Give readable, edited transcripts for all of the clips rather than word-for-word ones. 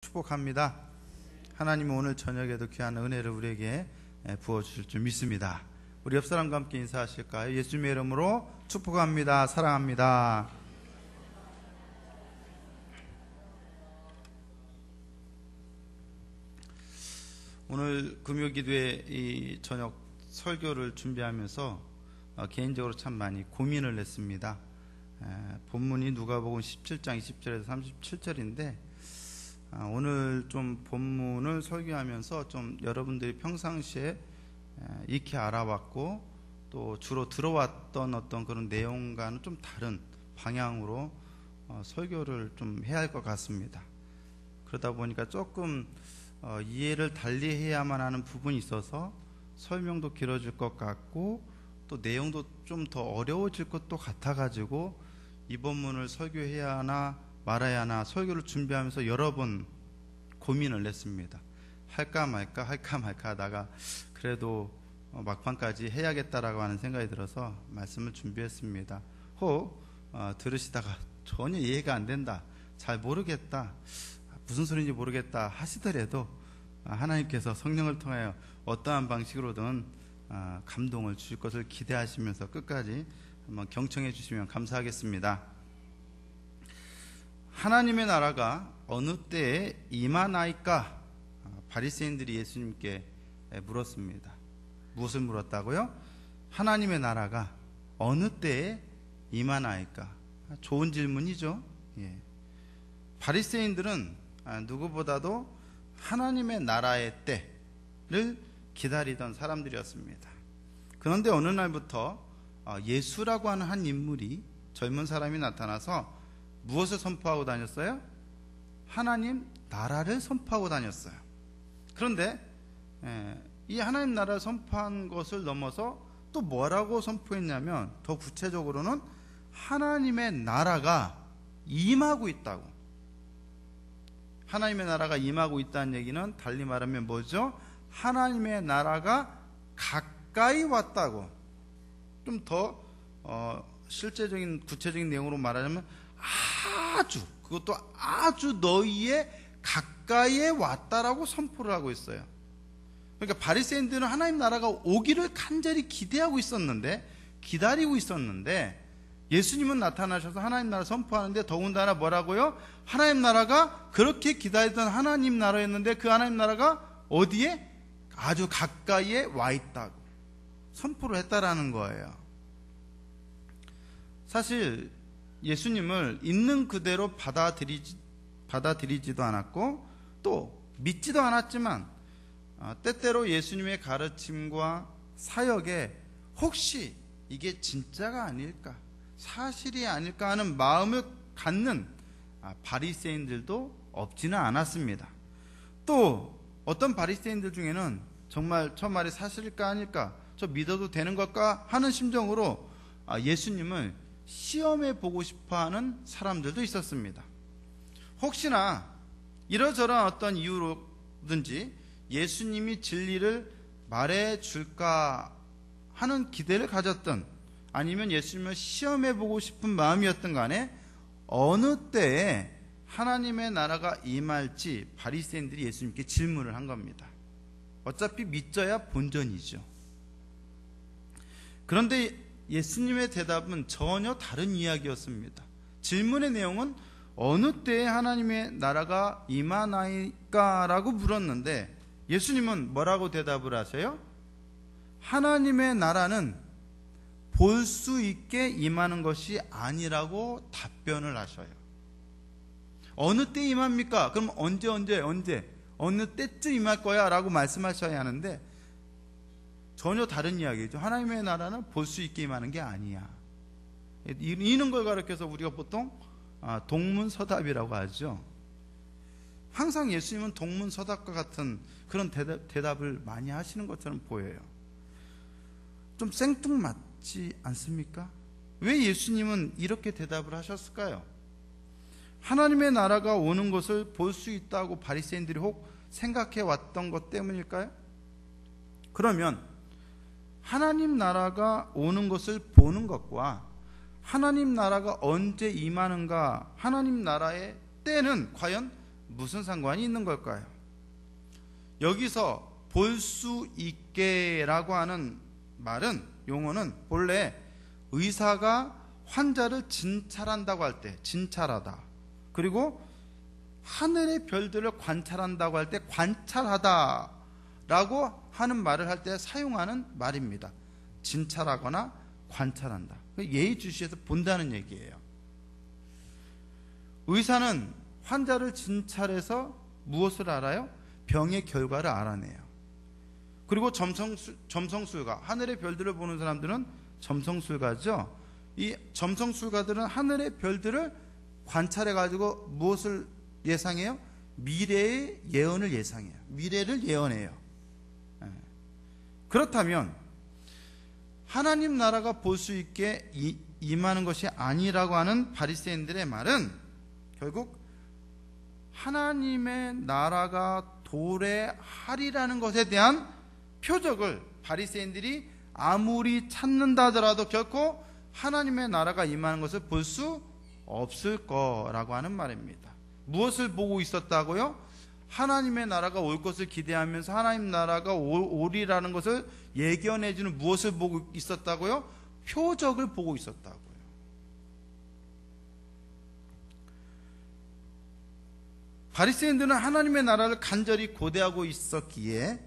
축복합니다. 하나님은 오늘 저녁에도 귀한 은혜를 우리에게 부어주실 줄 믿습니다. 우리 옆 사람과 함께 인사하실까요? 예수님의 이름으로 축복합니다. 사랑합니다. 오늘 금요기도에 이 저녁 설교를 준비하면서 개인적으로 참 많이 고민을 했습니다. 본문이 누가복음 17장 20절에서 37절인데 오늘 좀 본문을 설교하면서 좀 여러분들이 평상시에 익히 알아왔고 또 주로 들어왔던 어떤 그런 내용과는 좀 다른 방향으로 설교를 좀 해야 할 것 같습니다. 그러다 보니까 조금 이해를 달리 해야만 하는 부분이 있어서 설명도 길어질 것 같고 또 내용도 좀 더 어려워질 것도 같아가지고 이 본문을 설교해야 하나 말아야 하나 설교를 준비하면서 여러 번 고민을 했습니다. 할까 말까 하다가 그래도 막판까지 해야겠다라고 하는 생각이 들어서 말씀을 준비했습니다. 혹 들으시다가 전혀 이해가 안 된다, 잘 모르겠다, 무슨 소리인지 모르겠다 하시더라도 하나님께서 성령을 통하여 어떠한 방식으로든 감동을 주실 것을 기대하시면서 끝까지 한번 경청해 주시면 감사하겠습니다. 하나님의 나라가 어느 때에 임하나이까? 바리새인들이 예수님께 물었습니다. 무엇을 물었다고요? 하나님의 나라가 어느 때에 임하나이까? 좋은 질문이죠. 예. 바리새인들은 누구보다도 하나님의 나라의 때를 기다리던 사람들이었습니다. 그런데 어느 날부터 예수라고 하는 한 인물이, 젊은 사람이 나타나서 무엇을 선포하고 다녔어요? 하나님 나라를 선포하고 다녔어요. 그런데 이 하나님 나라를 선포한 것을 넘어서 또 뭐라고 선포했냐면, 더 구체적으로는 하나님의 나라가 임하고 있다고. 하나님의 나라가 임하고 있다는 얘기는 달리 말하면 뭐죠? 하나님의 나라가 가까이 왔다고. 좀 더 실제적인 구체적인 내용으로 말하자면 그것도 아주 너희의 가까이에 왔다라고 선포를 하고 있어요. 그러니까 바리새인들은 하나님 나라가 오기를 간절히 기대하고 있었는데, 기다리고 있었는데, 예수님은 나타나셔서 하나님 나라 선포하는데 더군다나 뭐라고요? 하나님 나라가 그렇게 기다리던 하나님 나라였는데 그 하나님 나라가 어디에? 아주 가까이에 와 있다고 선포를 했다라는 거예요. 사실 예수님을 있는 그대로 받아들이지도 않았고 또 믿지도 않았지만 때때로 예수님의 가르침과 사역에 혹시 이게 진짜가 아닐까, 사실이 아닐까 하는 마음을 갖는 바리새인들도 없지는 않았습니다. 또 어떤 바리새인들 중에는 정말 저 말이 사실일까 아닐까, 저 믿어도 되는 걸까 하는 심정으로 예수님을 시험해 보고 싶어하는 사람들도 있었습니다. 혹시나 이러저러한 어떤 이유로든지 예수님이 진리를 말해줄까 하는 기대를 가졌던, 아니면 예수님을 시험해 보고 싶은 마음이었던 간에 어느 때에 하나님의 나라가 임할지 바리새인들이 예수님께 질문을 한 겁니다. 어차피 믿져야 본전이죠. 그런데 예수님의 대답은 전혀 다른 이야기였습니다. 질문의 내용은 어느 때에 하나님의 나라가 임하나이까? 라고 물었는데 예수님은 뭐라고 대답을 하세요? 하나님의 나라는 볼 수 있게 임하는 것이 아니라고 답변을 하셔요. 어느 때 임합니까? 그럼 언제 어느 때쯤 임할 거야? 라고 말씀하셔야 하는데 전혀 다른 이야기죠. 하나님의 나라는 볼 수 있게 임하는 게 아니야. 이런 걸 가르쳐서 우리가 보통 동문서답이라고 하죠. 항상 예수님은 동문서답과 같은 그런 대답을 많이 하시는 것처럼 보여요. 좀 생뚱맞지 않습니까? 왜 예수님은 이렇게 대답을 하셨을까요? 하나님의 나라가 오는 것을 볼 수 있다고 바리새인들이 혹 생각해 왔던 것 때문일까요? 그러면 하나님 나라가 오는 것을 보는 것과 하나님 나라가 언제 임하는가, 하나님 나라의 때는 과연 무슨 상관이 있는 걸까요? 여기서 볼 수 있게라고 하는 말은, 용어는 본래 의사가 환자를 진찰한다고 할 때 진찰하다, 그리고 하늘의 별들을 관찰한다고 할 때 관찰하다 라고 하는 말을 할 때 사용하는 말입니다. 진찰하거나 관찰한다. 예의주시에서 본다는 얘기예요. 의사는 환자를 진찰해서 무엇을 알아요? 병의 결과를 알아내요. 그리고 점성술가, 하늘의 별들을 보는 사람들은 점성술가죠. 이 점성술가들은 하늘의 별들을 관찰해가지고 무엇을 예상해요? 미래의 예언을 예상해요. 미래를 예언해요. 그렇다면 하나님 나라가 볼 수 있게 임하는 것이 아니라고 하는 바리새인들의 말은 결국 하나님의 나라가 도래하리라는 것에 대한 표적을 바리새인들이 아무리 찾는다 하더라도 결코 하나님의 나라가 임하는 것을 볼 수 없을 거라고 하는 말입니다. 무엇을 보고 있었다고요? 하나님의 나라가 올 것을 기대하면서 하나님 나라가 오리라는 것을 예견해주는 무엇을 보고 있었다고요? 표적을 보고 있었다고요. 바리새인들은 하나님의 나라를 간절히 고대하고 있었기에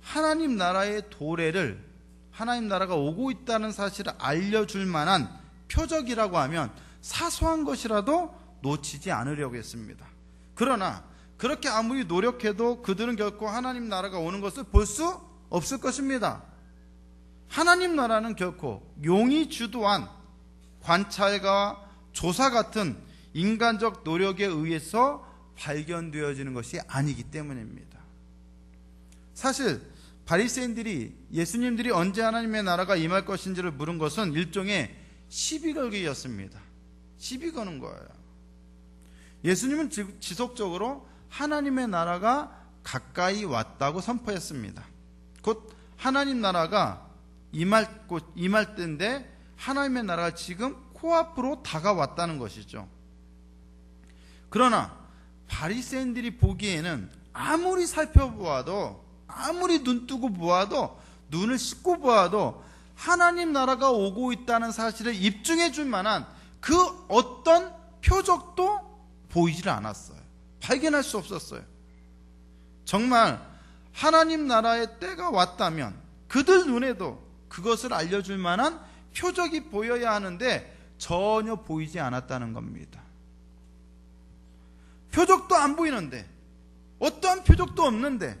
하나님 나라의 도래를, 하나님 나라가 오고 있다는 사실을 알려줄 만한 표적이라고 하면 사소한 것이라도 놓치지 않으려고 했습니다. 그러나 그렇게 아무리 노력해도 그들은 결코 하나님 나라가 오는 것을 볼 수 없을 것입니다. 하나님 나라는 결코 용이 주도한 관찰과 조사 같은 인간적 노력에 의해서 발견되어지는 것이 아니기 때문입니다. 사실 바리새인들이 예수님들이 언제 하나님의 나라가 임할 것인지를 물은 것은 일종의 시비 걸기였습니다. 시비 거는 거예요. 예수님은 지속적으로 하나님의 나라가 가까이 왔다고 선포했습니다. 곧 하나님 나라가 임할 때인데 하나님의 나라가 지금 코앞으로 다가왔다는 것이죠. 그러나 바리새인들이 보기에는 아무리 살펴보아도, 아무리 눈뜨고 보아도, 눈을 씻고 보아도 하나님 나라가 오고 있다는 사실을 입증해 줄 만한 그 어떤 표적도 보이질 않았어요. 발견할 수 없었어요. 정말 하나님 나라의 때가 왔다면 그들 눈에도 그것을 알려줄 만한 표적이 보여야 하는데 전혀 보이지 않았다는 겁니다. 표적도 안 보이는데, 어떠한 표적도 없는데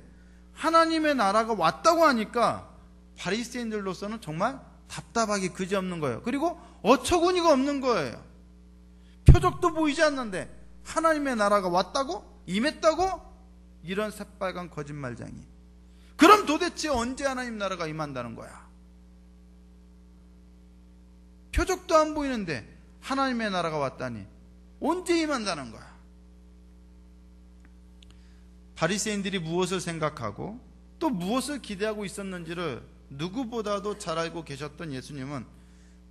하나님의 나라가 왔다고 하니까 바리새인들로서는 정말 답답하기 그지없는 거예요. 그리고 어처구니가 없는 거예요. 표적도 보이지 않는데 하나님의 나라가 왔다고? 임했다고? 이런 새빨간 거짓말쟁이. 그럼 도대체 언제 하나님 나라가 임한다는 거야? 표적도 안 보이는데 하나님의 나라가 왔다니 언제 임한다는 거야? 바리새인들이 무엇을 생각하고 또 무엇을 기대하고 있었는지를 누구보다도 잘 알고 계셨던 예수님은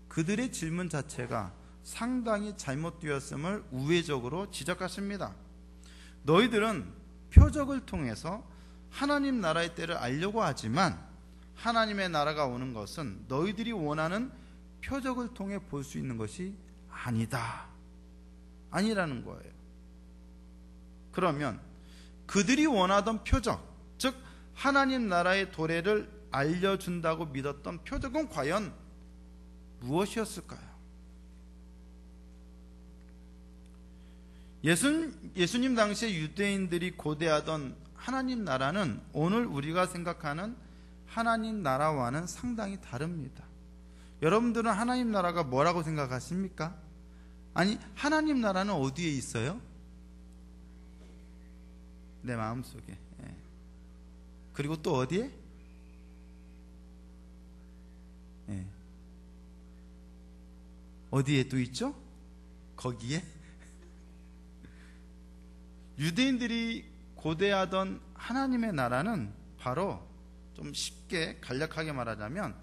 그들의 질문 자체가 상당히 잘못되었음을 우회적으로 지적하십니다. 너희들은 표적을 통해서 하나님 나라의 때를 알려고 하지만 하나님의 나라가 오는 것은 너희들이 원하는 표적을 통해 볼 수 있는 것이 아니라는 거예요. 그러면 그들이 원하던 표적, 즉 하나님 나라의 도래를 알려준다고 믿었던 표적은 과연 무엇이었을까요? 예수님 당시에 유대인들이 고대하던 하나님 나라는 오늘 우리가 생각하는 하나님 나라와는 상당히 다릅니다. 여러분들은 하나님 나라가 뭐라고 생각하십니까? 아니, 하나님 나라는 어디에 있어요? 내 마음속에. 그리고 또 어디에? 어디에 또 있죠? 거기에? 유대인들이 고대하던 하나님의 나라는 바로 좀 쉽게 간략하게 말하자면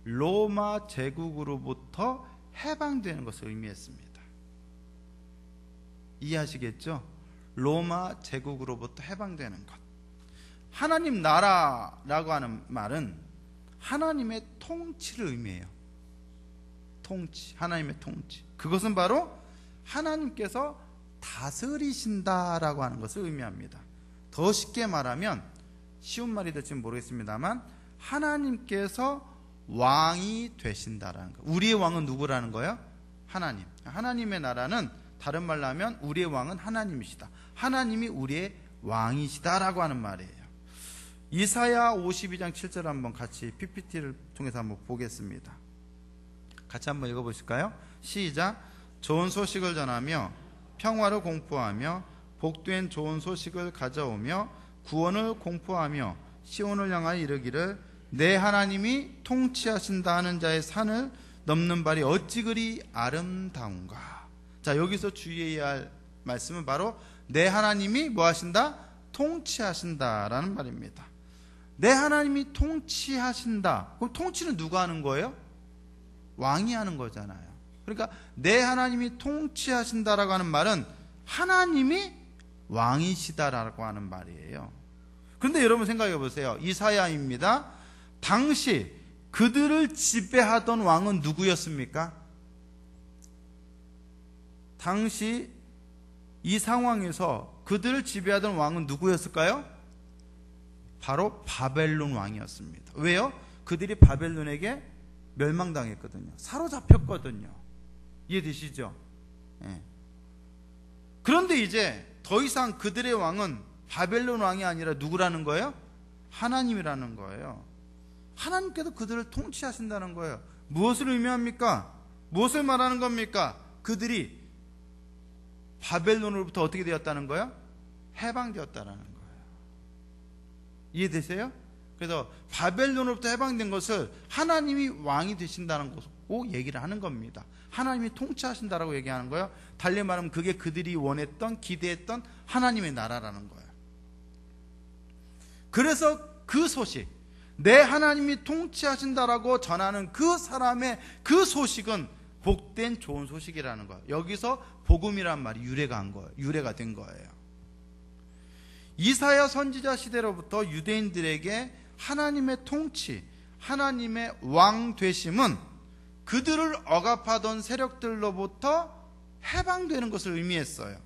로마 제국으로부터 해방되는 것을 의미했습니다. 이해하시겠죠? 로마 제국으로부터 해방되는 것. 하나님 나라라고 하는 말은 하나님의 통치를 의미해요. 통치, 하나님의 통치. 그것은 바로 하나님께서 다스리신다라고 하는 것을 의미합니다. 더 쉽게 말하면, 쉬운 말이 될지 모르겠습니다만, 하나님께서 왕이 되신다라는 거. 우리의 왕은 누구라는 거예요? 하나님. 하나님의 나라는 다른 말로 하면 우리의 왕은 하나님이시다. 하나님이 우리의 왕이시다라고 하는 말이에요. 이사야 52장 7절 한번 같이 PPT를 통해서 한번 보겠습니다. 같이 한번 읽어보실까요? 시작. 좋은 소식을 전하며 평화를 공포하며 복된 좋은 소식을 가져오며 구원을 공포하며 시온을 향하여 이르기를 내 하나님이 통치하신다 하는 자의 산을 넘는 발이 어찌 그리 아름다운가. 자, 여기서 주의해야 할 말씀은 바로 내 하나님이 뭐 하신다? 통치하신다라는 말입니다. 내 하나님이 통치하신다. 그럼 통치는 누가 하는 거예요? 왕이 하는 거잖아요. 그러니까 내 하나님이 통치하신다라고 하는 말은 하나님이 왕이시다라고 하는 말이에요. 그런데 여러분 생각해 보세요. 이사야입니다. 당시 그들을 지배하던 왕은 누구였습니까? 당시 이 상황에서 그들을 지배하던 왕은 누구였을까요? 바로 바벨론 왕이었습니다. 왜요? 그들이 바벨론에게 멸망당했거든요. 사로잡혔거든요. 이해되시죠? 네. 그런데 이제 더 이상 그들의 왕은 바벨론 왕이 아니라 누구라는 거예요? 하나님이라는 거예요. 하나님께서 그들을 통치하신다는 거예요. 무엇을 의미합니까? 무엇을 말하는 겁니까? 그들이 바벨론으로부터 어떻게 되었다는 거예요? 해방되었다는 거예요. 이해되세요? 그래서 바벨론으로부터 해방된 것을 하나님이 왕이 되신다는 것고 얘기를 하는 겁니다. 하나님이 통치하신다라고 얘기하는 거예요. 달리 말하면 그게 그들이 원했던, 기대했던 하나님의 나라라는 거예요. 그래서 그 소식, 내 하나님이 통치하신다라고 전하는 그 사람의 그 소식은 복된 좋은 소식이라는 거예요. 여기서 복음이란 말이 유래가 된 거예요. 이사야 선지자 시대로부터 유대인들에게 하나님의 통치, 하나님의 왕 되심은 그들을 억압하던 세력들로부터 해방되는 것을 의미했어요.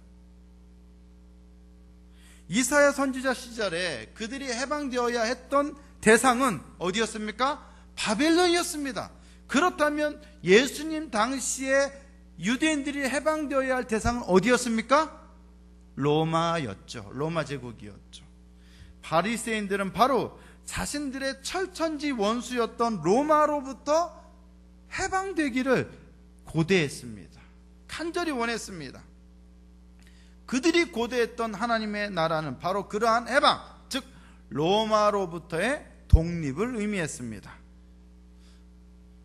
이사야 선지자 시절에 그들이 해방되어야 했던 대상은 어디였습니까? 바벨론이었습니다. 그렇다면 예수님 당시에 유대인들이 해방되어야 할 대상은 어디였습니까? 로마였죠. 로마 제국이었죠. 바리새인들은 바로 자신들의 철천지 원수였던 로마로부터 해방되기를 고대했습니다. 간절히 원했습니다. 그들이 고대했던 하나님의 나라는 바로 그러한 해방, 즉 로마로부터의 독립을 의미했습니다.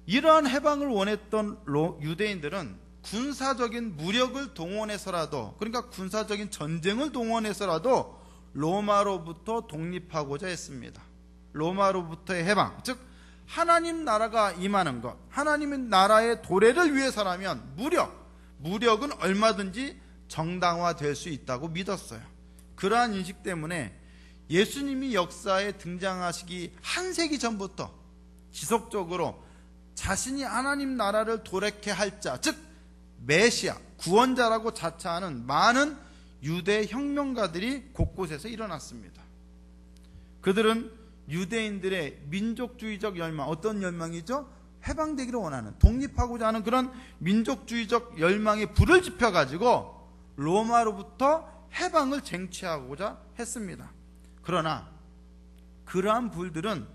이러한 해방을 원했던 유대인들은 군사적인 무력을 동원해서라도, 그러니까 군사적인 전쟁을 동원해서라도 로마로부터 독립하고자 했습니다. 로마로부터의 해방, 즉 하나님 나라가 임하는 것, 하나님의 나라의 도래를 위해서라면 무력은 얼마든지 정당화될 수 있다고 믿었어요. 그러한 인식 때문에 예수님이 역사에 등장하시기 한 세기 전부터 지속적으로 자신이 하나님 나라를 도래케 할 자, 즉 메시아, 구원자라고 자처하는 많은 유대 혁명가들이 곳곳에서 일어났습니다. 그들은 유대인들의 민족주의적 열망, 어떤 열망이죠? 해방되기를 원하는, 독립하고자 하는 그런 민족주의적 열망에 불을 지펴가지고 로마로부터 해방을 쟁취하고자 했습니다. 그러나 그러한 불들은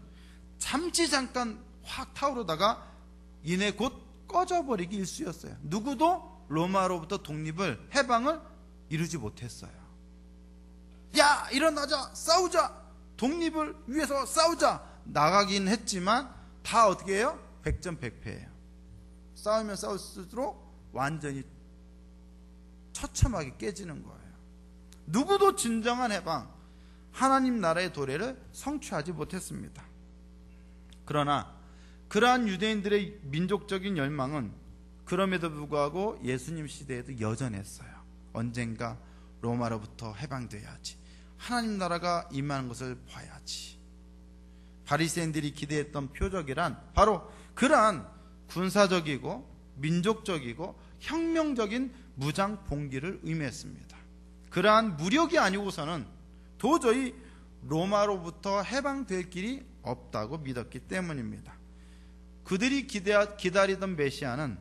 잠시 잠깐 확 타오르다가 이내 곧 꺼져버리기 일쑤였어요. 누구도 로마로부터 독립을, 해방을 이루지 못했어요. 야, 일어나자, 싸우자, 독립을 위해서 싸우자 나가긴 했지만 다 어떻게 해요? 백전백패예요. 싸우면 싸울수록 완전히 처참하게 깨지는 거예요. 누구도 진정한 해방, 하나님 나라의 도래를 성취하지 못했습니다. 그러나 그러한 유대인들의 민족적인 열망은 그럼에도 불구하고 예수님 시대에도 여전했어요. 언젠가 로마로부터 해방돼야지. 하나님 나라가 임하는 것을 봐야지. 바리새인들이 기대했던 표적이란 바로 그러한 군사적이고 민족적이고 혁명적인 무장 봉기를 의미했습니다. 그러한 무력이 아니고서는 도저히 로마로부터 해방될 길이 없다고 믿었기 때문입니다. 그들이 기다리던 메시아는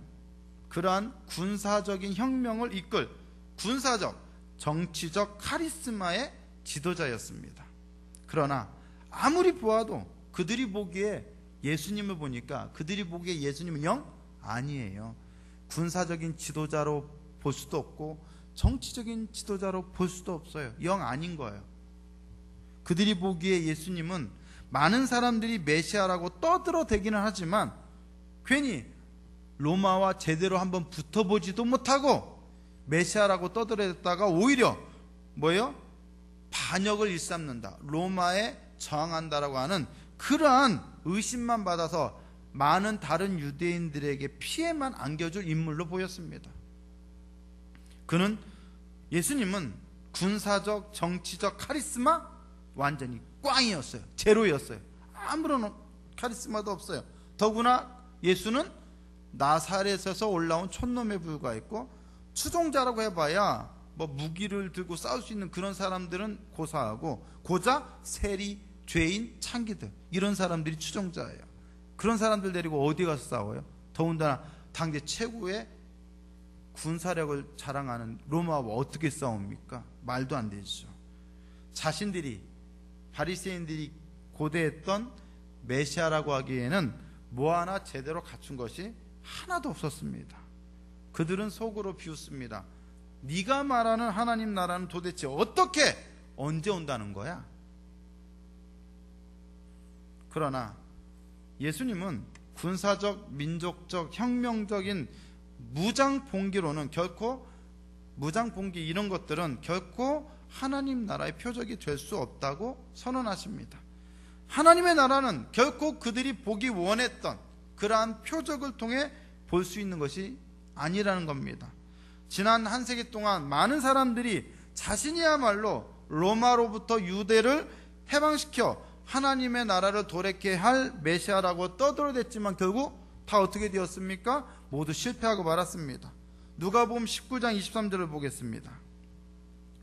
그러한 군사적인 혁명을 이끌 군사적, 정치적 카리스마의 지도자였습니다. 그러나 아무리 보아도 그들이 보기에 예수님을 보니까 그들이 보기에 예수님은 영 아니에요. 군사적인 지도자로 볼 수도 없고 정치적인 지도자로 볼 수도 없어요. 영 아닌 거예요. 그들이 보기에 예수님은 많은 사람들이 메시아라고 떠들어대기는 하지만 괜히 로마와 제대로 한번 붙어보지도 못하고 메시아라고 떠들어댔다가 오히려 뭐예요? 반역을 일삼는다, 로마에 저항한다라고 하는 그러한 의심만 받아서 많은 다른 유대인들에게 피해만 안겨줄 인물로 보였습니다. 예수님은 군사적, 정치적 카리스마 완전히 꽝이었어요. 제로였어요. 아무런 카리스마도 없어요. 더구나 예수는 나사렛에서 올라온 촌놈에 불과했고 추종자라고 해봐야 뭐 무기를 들고 싸울 수 있는 그런 사람들은 고사하고 고작 세리, 죄인, 창기들 이런 사람들이 추종자예요. 그런 사람들 데리고 어디 가서 싸워요? 더군다나 당대 최고의 군사력을 자랑하는 로마와 어떻게 싸웁니까? 말도 안 되죠. 자신들이 바리새인들이 고대했던 메시아라고 하기에는 뭐 하나 제대로 갖춘 것이 하나도 없었습니다. 그들은 속으로 비웃습니다. 네가 말하는 하나님 나라는 도대체 어떻게 언제 온다는 거야? 그러나 예수님은 군사적, 민족적, 혁명적인 무장 봉기로는 결코 무장 봉기 이런 것들은 결코 하나님 나라의 표적이 될 수 없다고 선언하십니다. 하나님의 나라는 결코 그들이 보기 원했던 그러한 표적을 통해 볼 수 있는 것이 아니라는 겁니다. 지난 한 세기 동안 많은 사람들이 자신이야말로 로마로부터 유대를 해방시켜 하나님의 나라를 도래케 할 메시아라고 떠들어댔지만 결국 다 어떻게 되었습니까? 모두 실패하고 말았습니다. 누가복음 19장 23절을 보겠습니다.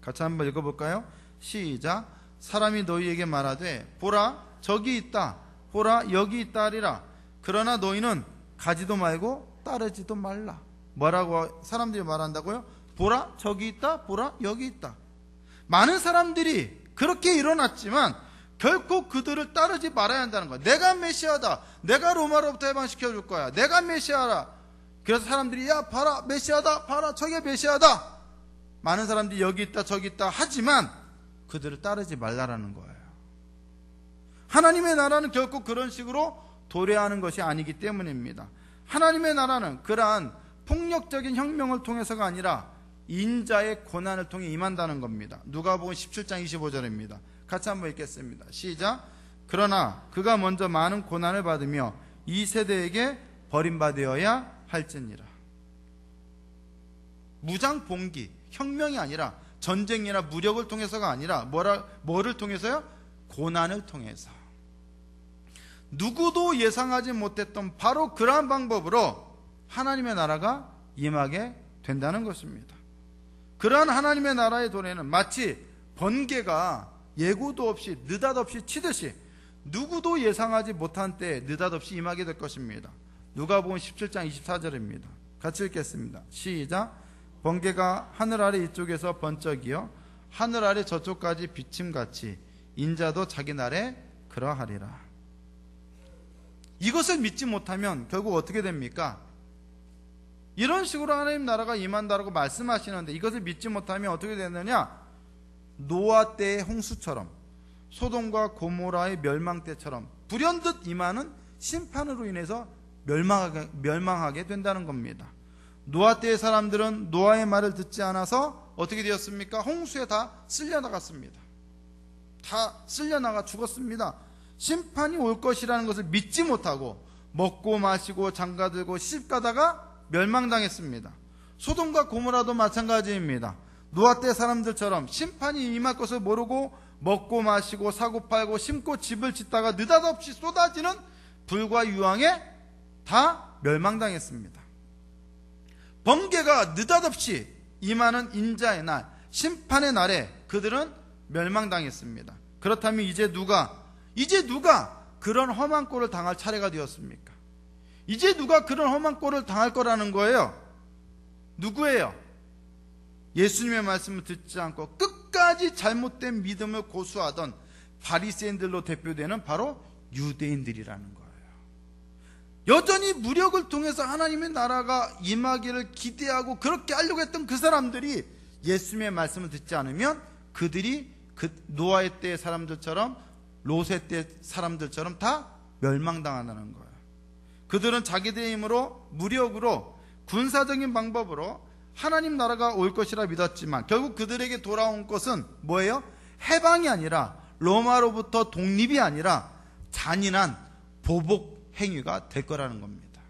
같이 한번 읽어볼까요? 시작. 사람이 너희에게 말하되 보라 저기 있다, 보라 여기 있다 하리라. 그러나 너희는 가지도 말고 따르지도 말라. 뭐라고 사람들이 말한다고요? 보라 저기 있다, 보라 여기 있다. 많은 사람들이 그렇게 일어났지만 결코 그들을 따르지 말아야 한다는 거야. 내가 메시아다, 내가 로마로부터 해방시켜줄 거야, 내가 메시아라. 그래서 사람들이 야 봐라 메시아다, 봐라 저게 메시아다. 많은 사람들이 여기 있다 저기 있다 하지만 그들을 따르지 말라라는 거예요. 하나님의 나라는 결코 그런 식으로 도래하는 것이 아니기 때문입니다. 하나님의 나라는 그러한 폭력적인 혁명을 통해서가 아니라 인자의 고난을 통해 임한다는 겁니다. 누가복음 17장 25절입니다. 같이 한번 읽겠습니다. 시작. 그러나 그가 먼저 많은 고난을 받으며 이 세대에게 버림받아야 할지니라. 무장 봉기, 혁명이 아니라 전쟁이나 무력을 통해서가 아니라 뭐를 통해서요? 고난을 통해서. 누구도 예상하지 못했던 바로 그러한 방법으로 하나님의 나라가 임하게 된다는 것입니다. 그러한 하나님의 나라의 도래는 마치 번개가 예고도 없이 느닷없이 치듯이 누구도 예상하지 못한 때에 느닷없이 임하게 될 것입니다. 누가복음 17장 24절입니다. 같이 읽겠습니다. 시작. 번개가 하늘 아래 이쪽에서 번쩍이어 하늘 아래 저쪽까지 비침같이 인자도 자기 날에 그러하리라. 이것을 믿지 못하면 결국 어떻게 됩니까? 이런 식으로 하나님 나라가 임한다라고 말씀하시는데 이것을 믿지 못하면 어떻게 되느냐? 노아 때의 홍수처럼, 소돔과 고모라의 멸망 때처럼 불현듯 임하는 심판으로 인해서 멸망하게 된다는 겁니다. 노아 때의 사람들은 노아의 말을 듣지 않아서 어떻게 되었습니까? 홍수에 다 쓸려나갔습니다. 다 쓸려나가 죽었습니다. 심판이 올 것이라는 것을 믿지 못하고 먹고 마시고 장가들고 시집가다가 멸망당했습니다. 소돔과 고모라도 마찬가지입니다. 노아 때 사람들처럼 심판이 임할 것을 모르고 먹고 마시고 사고 팔고 심고 집을 짓다가 느닷없이 쏟아지는 불과 유황에 다 멸망당했습니다. 번개가 느닷없이 임하는 인자의 날, 심판의 날에 그들은 멸망당했습니다. 그렇다면 이제 누가 그런 험한 꼴을 당할 차례가 되었습니까? 이제 누가 그런 험한 꼴을 당할 거라는 거예요? 누구예요? 예수님의 말씀을 듣지 않고 끝까지 잘못된 믿음을 고수하던 바리새인들로 대표되는 바로 유대인들이라는 거예요. 여전히 무력을 통해서 하나님의 나라가 임하기를 기대하고 그렇게 하려고 했던 그 사람들이 예수님의 말씀을 듣지 않으면 그들이 그 노아의 때의 사람들처럼 롯의 때 사람들처럼 다 멸망당한다는 거예요. 그들은 자기들의 힘으로 무력으로 군사적인 방법으로 하나님 나라가 올 것이라 믿었지만 결국 그들에게 돌아온 것은 뭐예요? 해방이 아니라 로마로부터 독립이 아니라 잔인한 보복 행위가 될 거라는 겁니다.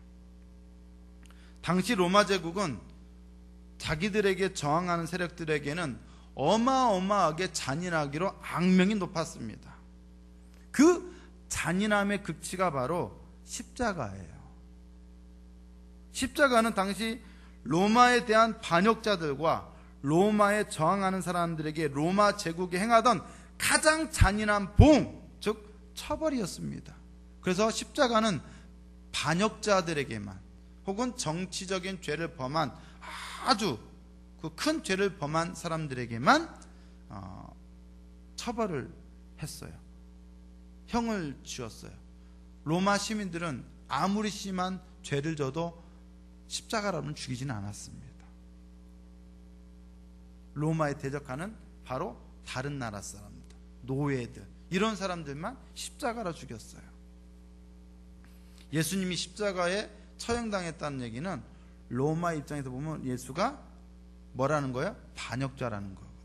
당시 로마 제국은 자기들에게 저항하는 세력들에게는 어마어마하게 잔인하기로 악명이 높았습니다. 그 잔인함의 극치가 바로 십자가예요. 십자가는 당시 로마에 대한 반역자들과 로마에 저항하는 사람들에게 로마 제국이 행하던 가장 잔인한 봉, 즉 처벌이었습니다. 그래서 십자가는 반역자들에게만 혹은 정치적인 죄를 범한 아주 그 큰 죄를 범한 사람들에게만 처벌을 했어요. 형을 지었어요. 로마 시민들은 아무리 심한 죄를 져도 십자가로는 죽이지는 않았습니다. 로마에 대적하는 바로 다른 나라 사람들, 노예들, 이런 사람들만 십자가로 죽였어요. 예수님이 십자가에 처형당했다는 얘기는 로마 입장에서 보면 예수가 뭐라는 거예요? 반역자라는 거거든요.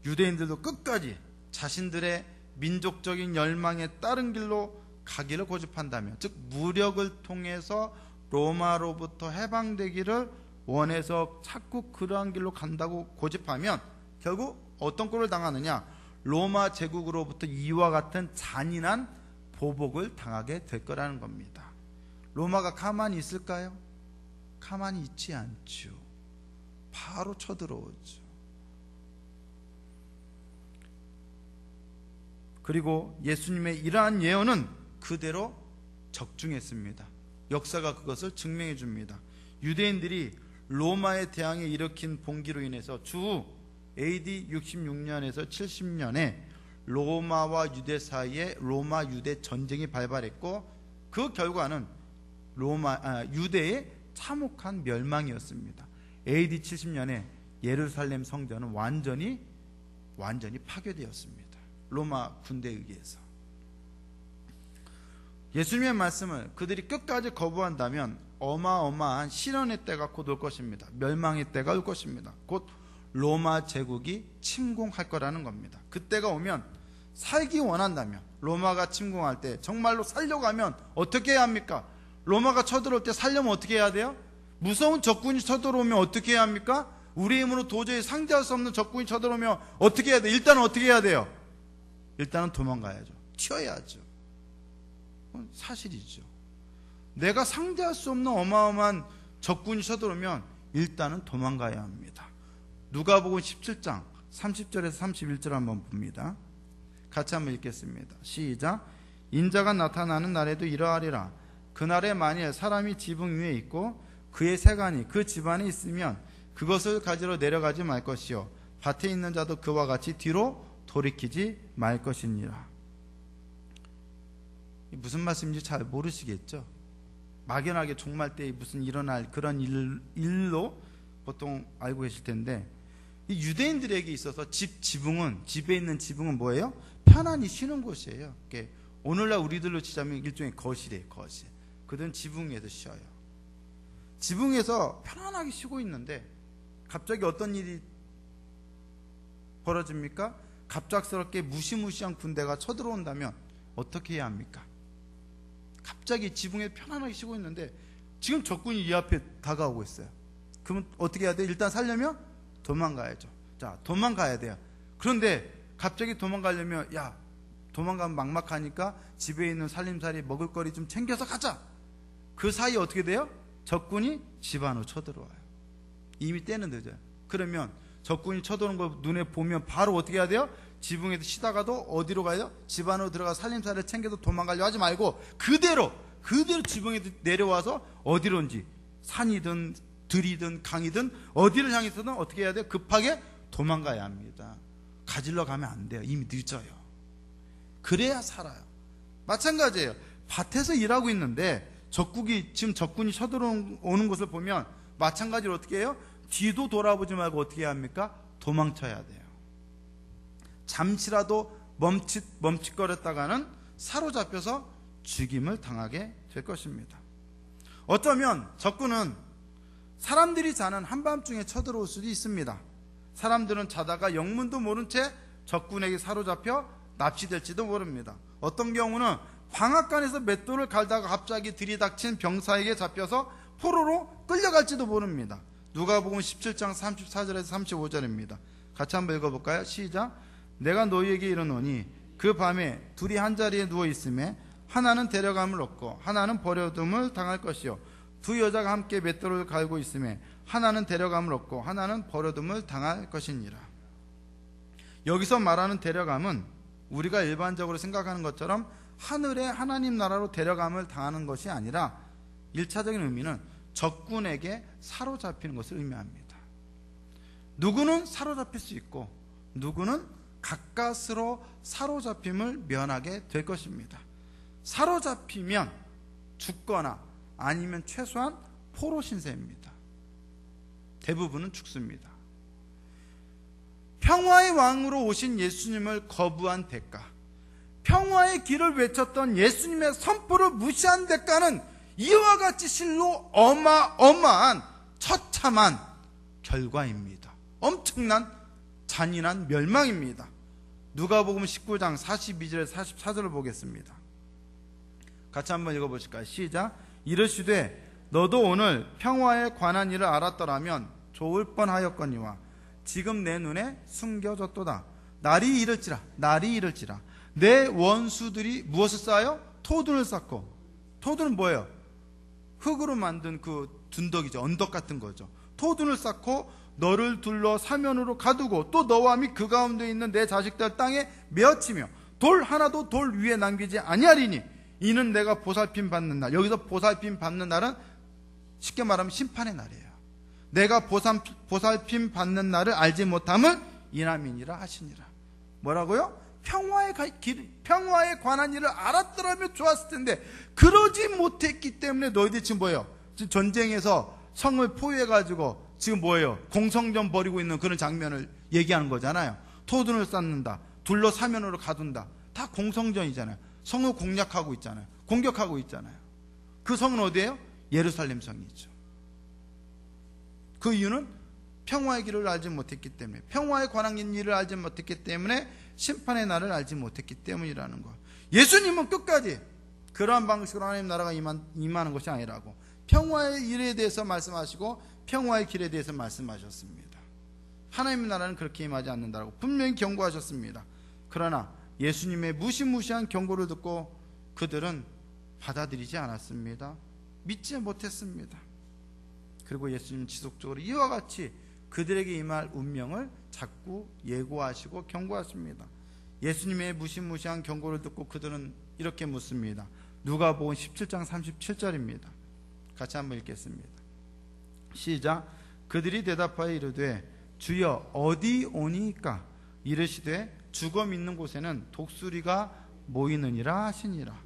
유대인들도 끝까지 자신들의 민족적인 열망에 따른 길로 가기를 고집한다면, 즉 무력을 통해서 로마로부터 해방되기를 원해서 자꾸 그러한 길로 간다고 고집하면 결국 어떤 꼴을 당하느냐? 로마 제국으로부터 이와 같은 잔인한 보복을 당하게 될 거라는 겁니다. 로마가 가만히 있을까요? 가만히 있지 않죠. 바로 쳐들어오죠. 그리고 예수님의 이러한 예언은 그대로 적중했습니다. 역사가 그것을 증명해 줍니다. 유대인들이 로마의 대항에 일으킨 봉기로 인해서 주 AD 66년에서 70년에 로마와 유대 사이에 로마 유대 전쟁이 발발했고 그 결과는 유대의 참혹한 멸망이었습니다. AD 70년에 예루살렘 성전은 완전히 파괴되었습니다. 로마 군대에 의해서. 예수님의 말씀을 그들이 끝까지 거부한다면 어마어마한 시련의 때가 곧 올 것입니다. 멸망의 때가 올 것입니다. 곧 로마 제국이 침공할 거라는 겁니다. 그때가 오면 살기 원한다면, 로마가 침공할 때 정말로 살려고 하면 어떻게 해야 합니까? 로마가 쳐들어올 때 살려면 어떻게 해야 돼요? 무서운 적군이 쳐들어오면 어떻게 해야 합니까? 우리 힘으로 도저히 상대할 수 없는 적군이 쳐들어오면 어떻게 해야 돼요? 일단은 어떻게 해야 돼요? 일단은 도망가야죠. 튀어야죠. 사실이죠. 내가 상대할 수 없는 어마어마한 적군이 쳐들어오면 일단은 도망가야 합니다. 누가복음 17장 30절에서 31절 한번 봅니다. 같이 한번 읽겠습니다. 시작. 인자가 나타나는 날에도 이러하리라. 그날에 만일 사람이 지붕 위에 있고 그의 세간이 그 집안에 있으면 그것을 가지러 내려가지 말 것이요 밭에 있는 자도 그와 같이 뒤로 돌이키지 말 것이니라. 무슨 말씀인지 잘 모르시겠죠? 막연하게 종말 때에 무슨 일어날 그런 일로 보통 알고 계실 텐데, 이 유대인들에게 있어서 집에 있는 지붕은 뭐예요? 편안히 쉬는 곳이에요. 오늘날 우리들로 치자면 일종의 거실이에요. 거실. 그들은 지붕 위에서 쉬어요. 지붕에서 편안하게 쉬고 있는데 갑자기 어떤 일이 벌어집니까? 갑작스럽게 무시무시한 군대가 쳐들어온다면 어떻게 해야 합니까? 갑자기 지붕에 편안하게 쉬고 있는데 지금 적군이 이 앞에 다가오고 있어요. 그러면 어떻게 해야 돼요? 일단 살려면 도망가야죠. 자, 도망가야 돼요. 그런데 갑자기 도망가려면, 야, 도망가면 막막하니까 집에 있는 살림살이 먹을거리 좀 챙겨서 가자. 그 사이에 어떻게 돼요? 적군이 집 안으로 쳐들어와요. 이미 때는 늦어요. 그러면 적군이 쳐들어오는 걸 눈에 보면 바로 어떻게 해야 돼요? 지붕에서 쉬다가도 어디로 가요? 집 안으로 들어가 살림살이를 챙겨서 도망가려 하지 말고 그대로 지붕에 내려와서 어디론지 산이든 들이든 강이든 어디를 향해서든 어떻게 해야 돼요? 급하게 도망가야 합니다. 가지러 가면 안 돼요. 이미 늦어요. 그래야 살아요. 마찬가지예요. 밭에서 일하고 있는데 지금 적군이 쳐들어오는 것을 보면 마찬가지로 어떻게 해요? 뒤도 돌아보지 말고 어떻게 해야 합니까? 도망쳐야 돼요. 잠시라도 멈칫거렸다가는 사로잡혀서 죽임을 당하게 될 것입니다. 어쩌면 적군은 사람들이 자는 한밤중에 쳐들어올 수도 있습니다. 사람들은 자다가 영문도 모른 채 적군에게 사로잡혀 납치될지도 모릅니다. 어떤 경우는 방앗간에서 맷돌을 갈다가 갑자기 들이닥친 병사에게 잡혀서 포로로 끌려갈지도 모릅니다. 누가복음 17장 34절에서 35절입니다. 같이 한번 읽어볼까요? 시작. 내가 너희에게 이르노니 그 밤에 둘이 한자리에 누워 있음에 하나는 데려감을 얻고 하나는 버려둠을 당할 것이요 두 여자가 함께 맷돌을 갈고 있음에 하나는 데려감을 얻고 하나는 버려둠을 당할 것이니라. 여기서 말하는 데려감은 우리가 일반적으로 생각하는 것처럼 하늘의 하나님 나라로 데려감을 당하는 것이 아니라 1차적인 의미는 적군에게 사로잡히는 것을 의미합니다. 누구는 사로잡힐 수 있고 누구는 가까스로 사로잡힘을 면하게 될 것입니다. 사로잡히면 죽거나 아니면 최소한 포로 신세입니다. 대부분은 죽습니다. 평화의 왕으로 오신 예수님을 거부한 대가, 평화의 길을 외쳤던 예수님의 선포를 무시한 대가는 이와 같이 실로 어마어마한 처참한 결과입니다. 엄청난 잔인한 멸망입니다. 누가복음 19장 42절에서 44절을 보겠습니다. 같이 한번 읽어보실까요? 시작. 이르시되 너도 오늘 평화에 관한 일을 알았더라면 좋을 뻔하였거니와 지금 내 눈에 숨겨졌도다. 날이 이를지라 내 원수들이 무엇을 쌓아요? 토둔을 쌓고, 토둔은 뭐예요? 흙으로 만든 그 둔덕이죠. 언덕 같은 거죠. 토둔을 쌓고 너를 둘러 사면으로 가두고 또 너와 및 그 가운데 있는 내 자식들 땅에 메어치며 돌 하나도 돌 위에 남기지 아니하리니 이는 내가 보살핌 받는 날. 여기서 보살핌 받는 날은 쉽게 말하면 심판의 날이에요. 내가 보살핌 받는 날을 알지 못함을 이남이니라 하시니라. 뭐라고요? 평화에 관한 일을 알았더라면 좋았을 텐데 그러지 못했기 때문에 너희들이 지금 뭐예요? 지금 전쟁에서 성을 포위해가지고 지금 뭐예요? 공성전 벌이고 있는 그런 장면을 얘기하는 거잖아요. 토둔을 쌓는다, 둘러 사면으로 가둔다. 다 공성전이잖아요. 성을 공략하고 있잖아요. 공격하고 있잖아요. 그 성은 어디예요? 예루살렘 성이죠. 그 이유는 평화의 길을 알지 못했기 때문에, 평화에 관한 일을 알지 못했기 때문에, 심판의 날을 알지 못했기 때문이라는 거. 예수님은 끝까지 그러한 방식으로 하나님 나라가 임하는 것이 아니라고 평화의 일에 대해서 말씀하시고 평화의 길에 대해서 말씀하셨습니다. 하나님의 나라는 그렇게 임하지 않는다고 분명히 경고하셨습니다. 그러나 예수님의 무시무시한 경고를 듣고 그들은 받아들이지 않았습니다. 믿지 못했습니다. 그리고 예수님은 지속적으로 이와 같이 그들에게 임할 운명을 자꾸 예고하시고 경고하십니다. 예수님의 무시무시한 경고를 듣고 그들은 이렇게 묻습니다. 누가복음 17장 37절입니다. 같이 한번 읽겠습니다. 시작. 그들이 대답하여 이르되 주여 어디 오니까? 이르시되 죽음 있는 곳에는 독수리가 모이느니라 하시니라.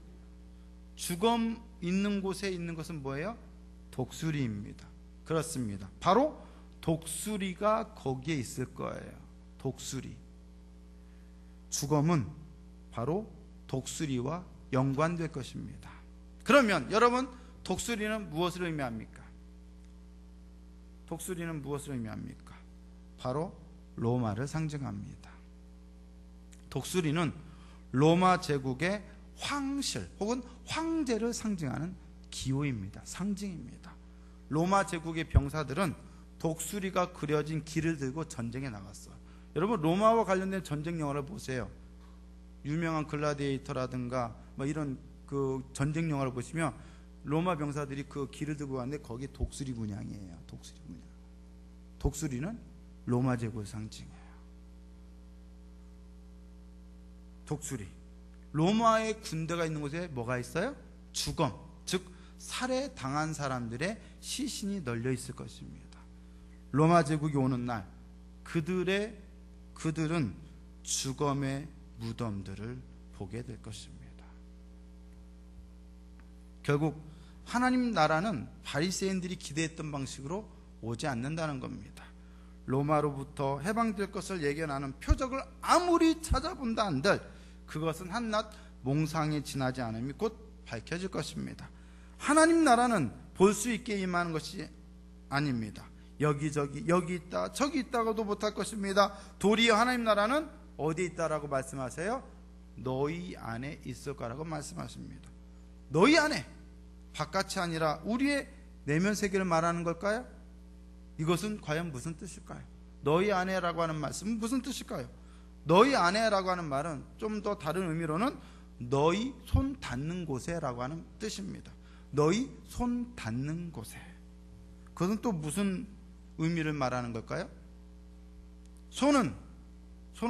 죽음 있는 곳에 있는 것은 뭐예요? 독수리입니다. 그렇습니다. 바로 독수리가 거기에 있을 거예요. 독수리. 죽음은 바로 독수리와 연관될 것입니다. 그러면 여러분, 독수리는 무엇을 의미합니까? 독수리는 무엇을 의미합니까? 바로 로마를 상징합니다. 독수리는 로마 제국의 황실 혹은 황제를 상징하는 기호입니다. 상징입니다. 로마 제국의 병사들은 독수리가 그려진 길을 들고 전쟁에 나갔어요. 여러분, 로마와 관련된 전쟁 영화를 보세요. 유명한 글라디에이터라든가 뭐 이런 그 전쟁 영화를 보시면 로마 병사들이 그 길을 들고 갔는데 거기 독수리 문양이에요. 독수리 문양. 독수리는 로마 제국의 상징이에요. 독수리. 로마의 군대가 있는 곳에 뭐가 있어요? 주검, 즉 살해당한 사람들의 시신이 널려 있을 것입니다. 로마 제국이 오는 날 그들은 주검의 무덤들을 보게 될 것입니다. 결국 하나님 나라는 바리새인들이 기대했던 방식으로 오지 않는다는 겁니다. 로마로부터 해방될 것을 예견하는 표적을 아무리 찾아본다 한들 그것은 한낱 몽상에 지나지 않음이 곧 밝혀질 것입니다. 하나님 나라는 볼 수 있게 임하는 것이 아닙니다. 여기저기 여기 있다 저기 있다고도 못할 것입니다. 도리어 하나님 나라는 어디 있다라고 말씀하세요? 너희 안에 있을 거라고 말씀하십니다. 너희 안에, 바깥이 아니라 우리의 내면 세계를 말하는 걸까요? 이것은 과연 무슨 뜻일까요? 너희 안에라고 하는 말씀은 무슨 뜻일까요? 너희 안에라고 하는 말은 좀 더 다른 의미로는 너희 손 닿는 곳에라고 하는 뜻입니다. 너희 손 닿는 곳에. 그것은 또 무슨 의미를 말하는 걸까요? 손은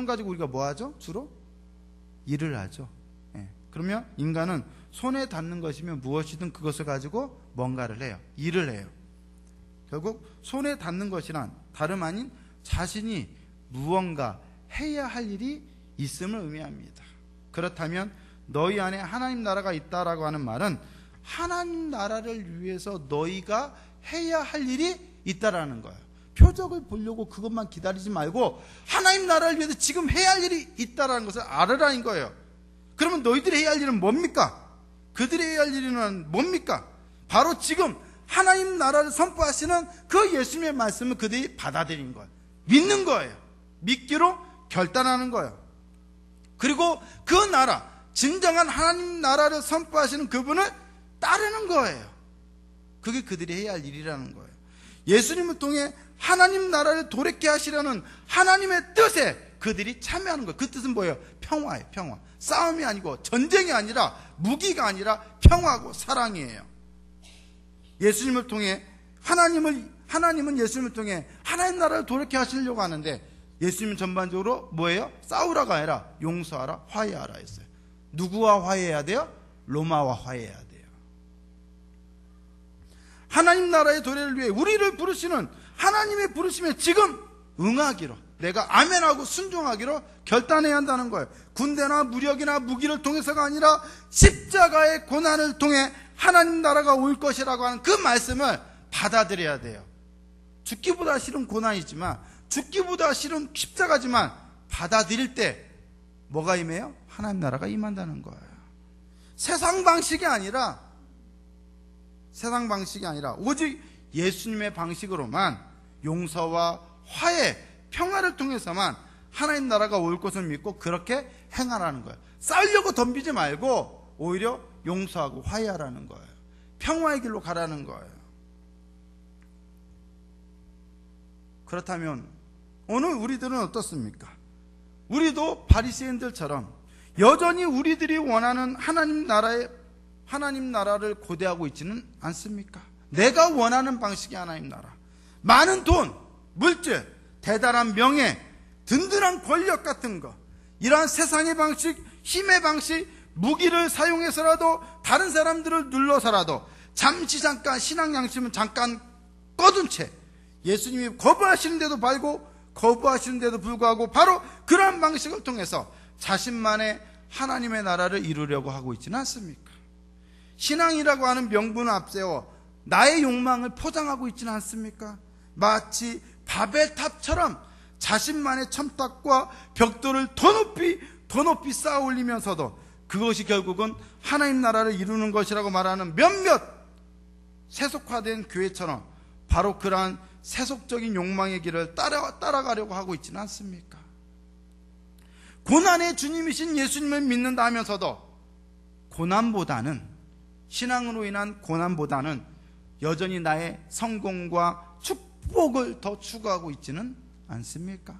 가지고 우리가 뭐 하죠? 주로 일을 하죠. 그러면 인간은 손에 닿는 것이면 무엇이든 그것을 가지고 뭔가를 해요. 일을 해요. 결국 손에 닿는 것이란 다름 아닌 자신이 무언가 해야 할 일이 있음을 의미합니다. 그렇다면 너희 안에 하나님 나라가 있다라고 하는 말은 하나님 나라를 위해서 너희가 해야 할 일이 있다라는 거예요. 표적을 보려고 그것만 기다리지 말고 하나님 나라를 위해서 지금 해야 할 일이 있다라는 것을 알으라는 거예요. 그러면 너희들이 해야 할 일은 뭡니까? 그들이 해야 할 일은 뭡니까? 바로 지금 하나님 나라를 선포하시는 그 예수님의 말씀을 그들이 받아들인 거예요. 믿는 거예요. 믿기로 결단하는 거예요. 그리고 그 나라, 진정한 하나님 나라를 선포하시는 그분을 따르는 거예요. 그게 그들이 해야 할 일이라는 거예요. 예수님을 통해 하나님 나라를 도래케 하시려는 하나님의 뜻에 그들이 참여하는 거예요. 그 뜻은 뭐예요? 평화예요. 평화. 싸움이 아니고 전쟁이 아니라 무기가 아니라 평화고 사랑이에요. 예수님을 통해 하나님은 예수님을 통해 하나님 나라를 도래케 하시려고 하는데 예수님은 전반적으로 뭐예요? 싸우라가 아니라 용서하라, 화해하라 했어요. 누구와 화해해야 돼요? 로마와 화해해야 돼요. 하나님 나라의 도래를 위해 우리를 부르시는 하나님의 부르심에 지금 응하기로, 내가 아멘하고 순종하기로 결단해야 한다는 거예요. 군대나 무력이나 무기를 통해서가 아니라 십자가의 고난을 통해 하나님 나라가 올 것이라고 하는 그 말씀을 받아들여야 돼요. 죽기보다 싫은 고난이지만, 죽기보다 싫은 십자가지만 받아들일 때 뭐가 임해요? 하나님 나라가 임한다는 거예요. 세상 방식이 아니라 오직 예수님의 방식으로만 용서와 화해, 평화를 통해서만 하나님 나라가 올 것을 믿고 그렇게 행하라는 거예요. 싸우려고 덤비지 말고 오히려 용서하고 화해하라는 거예요. 평화의 길로 가라는 거예요. 그렇다면 오늘 우리들은 어떻습니까? 우리도 바리새인들처럼 여전히 우리들이 원하는 하나님 나라를 고대하고 있지는 않습니까? 내가 원하는 방식의 하나님 나라, 많은 돈, 물질, 대단한 명예, 든든한 권력 같은 거, 이러한 세상의 방식, 힘의 방식, 무기를 사용해서라도 다른 사람들을 눌러서라도 잠시 잠깐 신앙 양심은 잠깐 꺼둔 채 예수님이 거부하시는데도 불구하고 바로 그러한 방식을 통해서 자신만의 하나님의 나라를 이루려고 하고 있지는 않습니까? 신앙이라고 하는 명분을 앞세워 나의 욕망을 포장하고 있지는 않습니까? 마치 바벨탑처럼 자신만의 첨탑과 벽돌을 더 높이 쌓아 올리면서도 그것이 결국은 하나님 나라를 이루는 것이라고 말하는 몇몇 세속화된 교회처럼 바로 그러한 세속적인 욕망의 길을 따라가려고 하고 있지는 않습니까? 고난의 주님이신 예수님을 믿는다 하면서도 고난보다는 신앙으로 인한 고난보다는 여전히 나의 성공과 축복을 더 추구하고 있지는 않습니까?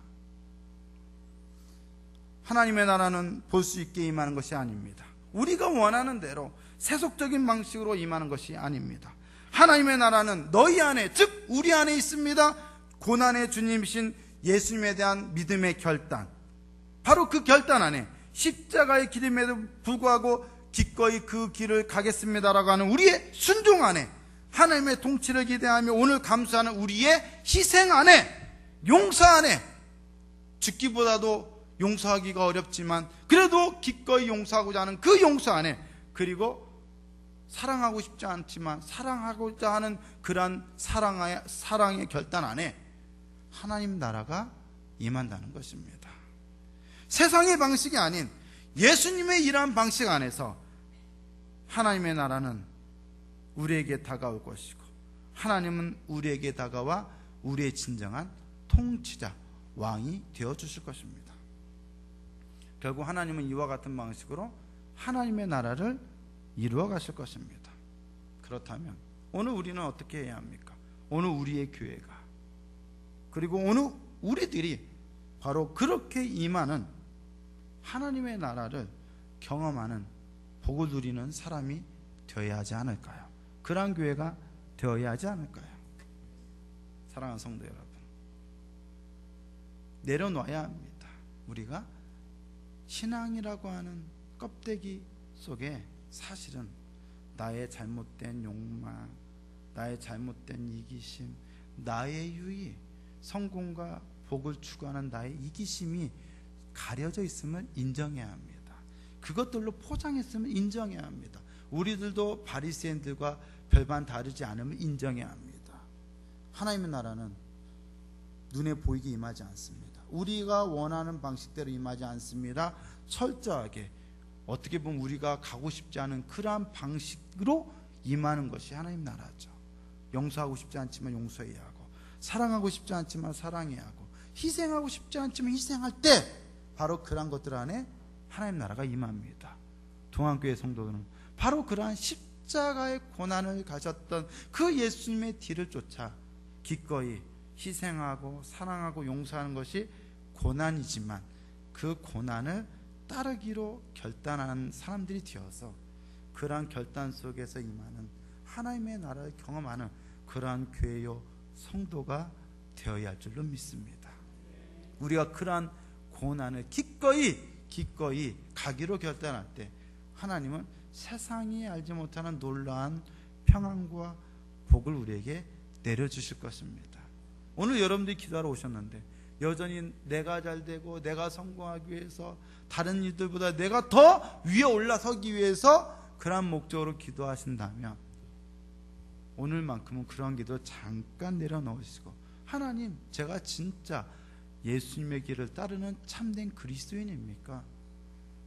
하나님의 나라는 볼 수 있게 임하는 것이 아닙니다. 우리가 원하는 대로 세속적인 방식으로 임하는 것이 아닙니다. 하나님의 나라는 너희 안에, 즉 우리 안에 있습니다. 고난의 주님이신 예수님에 대한 믿음의 결단, 바로 그 결단 안에 십자가의 길임에도 불구하고 기꺼이 그 길을 가겠습니다라고 하는 우리의 순종 안에, 하나님의 통치를 기대하며 오늘 감수하는 우리의 희생 안에, 용서 안에, 죽기보다도 용서하기가 어렵지만 그래도 기꺼이 용서하고자 하는 그 용서 안에, 그리고 사랑하고 싶지 않지만 사랑하고자 하는 그러한 사랑의 결단 안에 하나님 나라가 임한다는 것입니다. 세상의 방식이 아닌 예수님의 이러한 방식 안에서 하나님의 나라는 우리에게 다가올 것이고, 하나님은 우리에게 다가와 우리의 진정한 통치자, 왕이 되어주실 것입니다. 결국 하나님은 이와 같은 방식으로 하나님의 나라를 이루어 가실 것입니다. 그렇다면 오늘 우리는 어떻게 해야 합니까? 오늘 우리의 교회가, 그리고 오늘 우리들이 바로 그렇게 임하는 하나님의 나라를 경험하는, 복을 누리는 사람이 되어야 하지 않을까요? 그러한 교회가 되어야 하지 않을까요? 사랑하는 성도 여러분, 내려놔야 합니다. 우리가 신앙이라고 하는 껍데기 속에 사실은 나의 잘못된 욕망, 나의 잘못된 이기심, 나의 유의, 성공과 복을 추구하는 나의 이기심이 가려져 있음을 인정해야 합니다. 그것들로 포장했음을 인정해야 합니다. 우리들도 바리새인들과 별반 다르지 않음을 인정해야 합니다. 하나님의 나라는 눈에 보이게 임하지 않습니다. 우리가 원하는 방식대로 임하지 않습니다. 철저하게, 어떻게 보면 우리가 가고 싶지 않은 그러한 방식으로 임하는 것이 하나님 나라죠. 용서하고 싶지 않지만 용서해야 하고, 사랑하고 싶지 않지만 사랑해야 하고, 희생하고 싶지 않지만 희생할 때 바로 그러한 것들 안에 하나님 나라가 임합니다. 동안교회 성도들은 바로 그러한 십자가의 고난을 가졌던 그 예수님의 뒤를 쫓아 기꺼이 희생하고 사랑하고 용서하는 것이 고난이지만 그 고난을 따르기로 결단한 사람들이 되어서 그러한 결단 속에서 임하는 하나님의 나라를 경험하는 그러한 교회요 성도가 되어야 할 줄로 믿습니다. 우리가 그러한 고난을 기꺼이 가기로 결단할 때 하나님은 세상이 알지 못하는 놀라운 평안과 복을 우리에게 내려주실 것입니다. 오늘 여러분들이 기도하러 오셨는데 여전히 내가 잘되고 내가 성공하기 위해서, 다른 이들보다 내가 더 위에 올라서기 위해서 그러한 목적으로 기도하신다면 오늘만큼은 그러한 기도 잠깐 내려놓으시고, 하나님, 제가 진짜 예수님의 길을 따르는 참된 그리스도인입니까?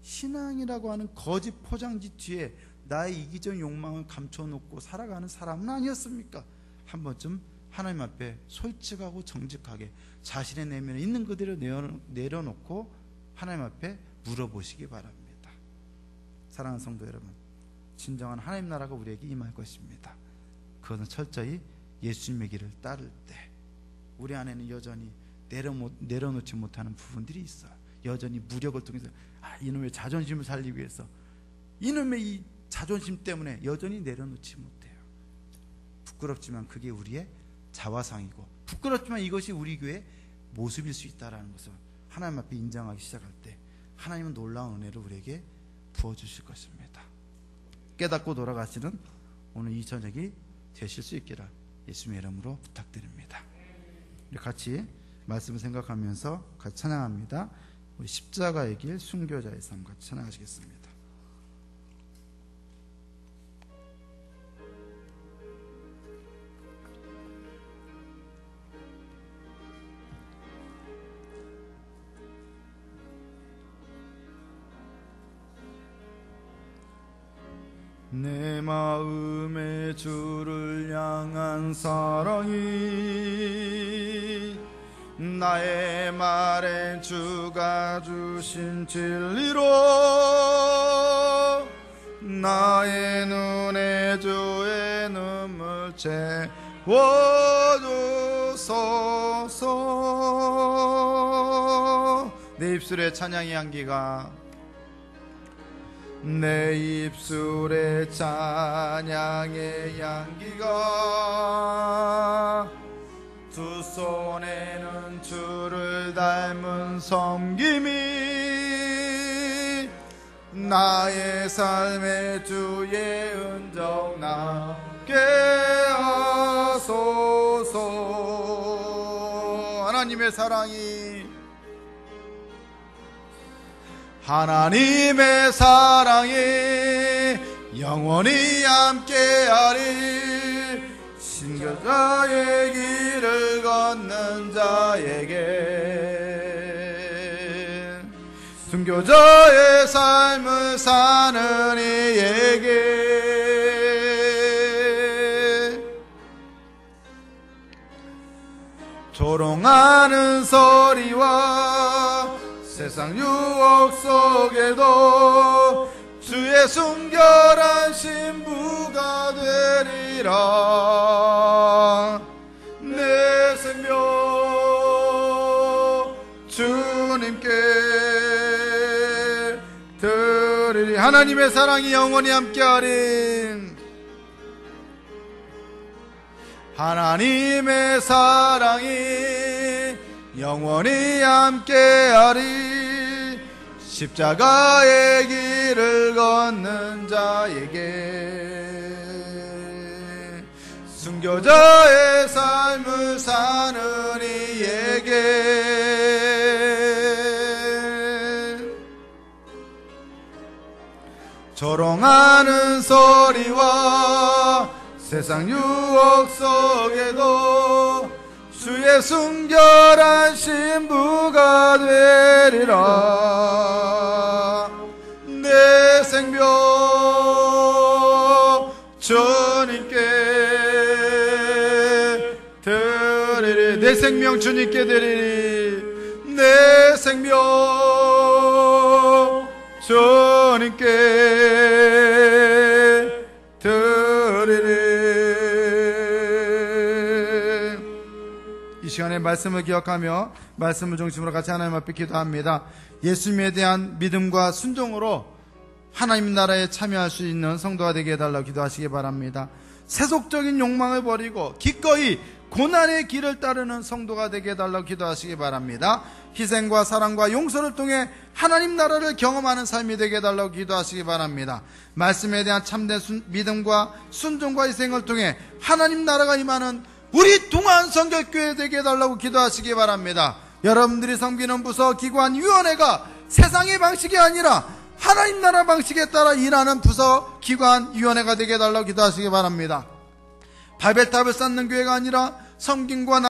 신앙이라고 하는 거짓 포장지 뒤에 나의 이기적 욕망을 감춰놓고 살아가는 사람은 아니었습니까? 한 번쯤 하나님 앞에 솔직하고 정직하게 자신의 내면에 있는 그대로 내려놓고 하나님 앞에 물어보시기 바랍니다. 사랑하는 성도 여러분, 진정한 하나님 나라가 우리에게 임할 것입니다. 그것은 철저히 예수님의 길을 따를 때 우리 안에는 여전히 내려놓지 못하는 부분들이 있어요. 여전히 무력을 통해서 이놈의 자존심을 살리기 위해서, 이놈의 이 자존심 때문에 여전히 내려놓지 못해요. 부끄럽지만 그게 우리의 자화상이고, 부끄럽지만 이것이 우리 교회의 모습일 수 있다는 것을 하나님 앞에 인정하기 시작할 때 하나님은 놀라운 은혜를 우리에게 부어주실 것입니다. 깨닫고 돌아가시는 오늘 이 저녁이 되실 수 있기를 예수님의 이름으로 부탁드립니다. 우리 같이 말씀을 생각하면서 같이 찬양합니다. 우리 십자가의 길, 순교자의 삶 같이 찬양하시겠습니다. 내 마음에 주를 향한 사랑이 나의 말에 주가 주신 진리로 나의 눈에 내 주의 눈물 채워주소서. 내 입술에 찬양의 향기가, 내 입술에 찬양의 향기가, 두 손에는 주를 닮은 섬김이, 나의 삶의 주의 흔적 남게 하소서. 하나님의 사랑이, 하나님의 사랑이 영원히 함께하리. 순교자의 길을 걷는 자에게, 순교자의 삶을 사는 이에게, 조롱하는 소리와 세상 유혹 속에도 주의 순결한 신부가 되리라. 내 생명 주님께 드리리. 하나님의 사랑이 영원히 함께하리. 하나님의 사랑이 영원히 함께하리. 십자가의 길을 걷는 자에게, 순교자의 삶을 사는 이에게, 조롱하는 소리와 세상 유혹 속에도 주의 순결한 신부가 되리라. 내 생명 주님께 드리리. 내 생명 주님께 드리리. 내 생명 주님께 드리리. 이 시간에 말씀을 기억하며 말씀을 중심으로 같이 하나님 앞에 기도합니다. 예수님에 대한 믿음과 순종으로 하나님 나라에 참여할 수 있는 성도가 되게 해달라고 기도하시기 바랍니다. 세속적인 욕망을 버리고 기꺼이 고난의 길을 따르는 성도가 되게 해달라고 기도하시기 바랍니다. 희생과 사랑과 용서를 통해 하나님 나라를 경험하는 삶이 되게 해달라고 기도하시기 바랍니다. 말씀에 대한 참된 믿음과 순종과 희생을 통해 하나님 나라가 임하는 우리 동안성결교회 되게 해달라고 기도하시기 바랍니다. 여러분들이 섬기는 부서, 기관, 위원회가 세상의 방식이 아니라 하나님 나라 방식에 따라 일하는 부서, 기관, 위원회가 되게 해달라고 기도하시기 바랍니다. 바벨탑을 쌓는 교회가 아니라 섬김과